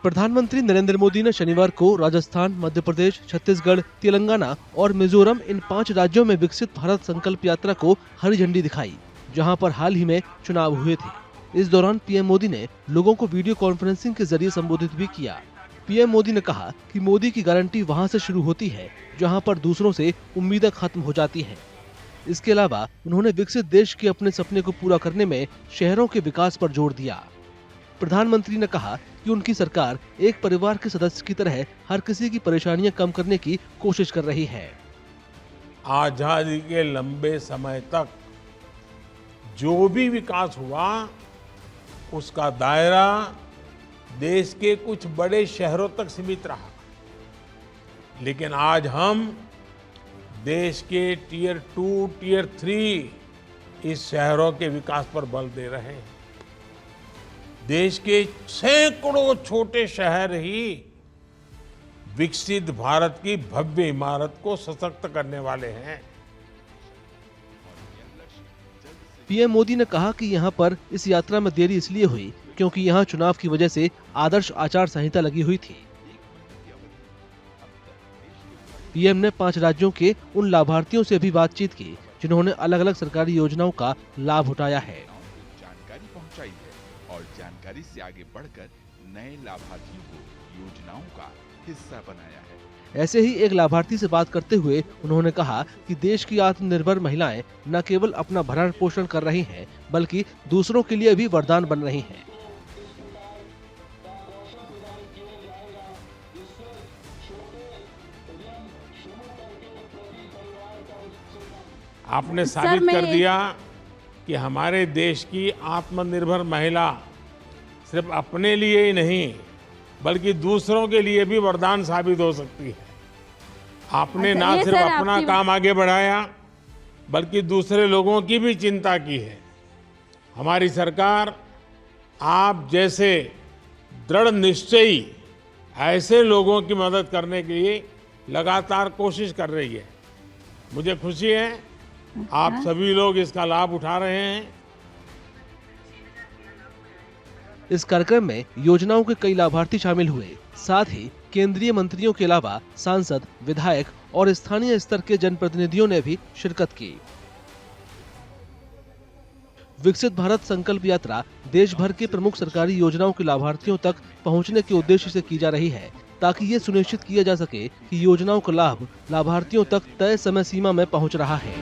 प्रधानमंत्री नरेंद्र मोदी ने शनिवार को राजस्थान, मध्य प्रदेश, छत्तीसगढ़, तेलंगाना और मिजोरम इन 5 राज्यों में विकसित भारत संकल्प यात्रा को हरी झंडी दिखाई, जहां पर हाल ही में चुनाव हुए थे। इस दौरान पीएम मोदी ने लोगों को वीडियो कॉन्फ्रेंसिंग के जरिए संबोधित भी किया। पीएम मोदी ने कहा कि मोदी की गारंटी वहां से शुरू होती है जहां पर दूसरों से उम्मीदें खत्म हो जाती हैं। इसके अलावा उन्होंने विकसित देश के अपने सपने को पूरा करने में शहरों के विकास पर जोर दिया। प्रधानमंत्री ने कहा कि उनकी सरकार एक परिवार के सदस्य की तरह हर किसी की परेशानियां कम करने की कोशिश कर रही है। आजादी के लंबे समय तक जो भी विकास हुआ उसका दायरा देश के कुछ बड़े शहरों तक सीमित रहा, लेकिन आज हम देश के टियर 2, टियर 3 इस शहरों के विकास पर बल दे रहे हैं। देश के सैकड़ों छोटे शहर ही विकसित भारत की भव्य इमारत को सशक्त करने वाले हैं। पीएम मोदी ने कहा कि यहां पर इस यात्रा में देरी इसलिए हुई क्योंकि यहां चुनाव की वजह से आदर्श आचार संहिता लगी हुई थी। पीएम ने 5 राज्यों के उन लाभार्थियों से भी बातचीत की जिन्होंने अलग अलग सरकारी योजनाओं का लाभ उठाया है। जानकारी पहुंचाई है और जानकारी से आगे बढ़कर नए लाभार्थियों को योजनाओं का हिस्सा बनाया है। ऐसे ही एक लाभार्थी से बात करते हुए उन्होंने कहा कि देश की आत्मनिर्भर महिलाएं न केवल अपना भरण पोषण कर रही हैं, बल्कि दूसरों के लिए भी वरदान बन रही हैं। आपने साबित कर दिया कि हमारे देश की आत्मनिर्भर महिला सिर्फ अपने लिए ही नहीं बल्कि दूसरों के लिए भी वरदान साबित हो सकती है। आपने ना सिर्फ अपना काम आगे बढ़ाया बल्कि दूसरे लोगों की भी चिंता की है। हमारी सरकार आप जैसे दृढ़ निश्चयी ऐसे लोगों की मदद करने के लिए लगातार कोशिश कर रही है। मुझे खुशी है आप सभी लोग इसका लाभ उठा रहे हैं। इस कार्यक्रम में योजनाओं के कई लाभार्थी शामिल हुए। साथ ही केंद्रीय मंत्रियों के अलावा सांसद, विधायक और स्थानीय स्तर के जनप्रतिनिधियों ने भी शिरकत की। विकसित भारत संकल्प यात्रा देश भर के प्रमुख सरकारी योजनाओं के लाभार्थियों तक पहुंचने के उद्देश्य से की जा रही है, ताकि ये सुनिश्चित किया जा सके कि योजनाओं का लाभ लाभार्थियों तक तय समय सीमा में पहुंच रहा है।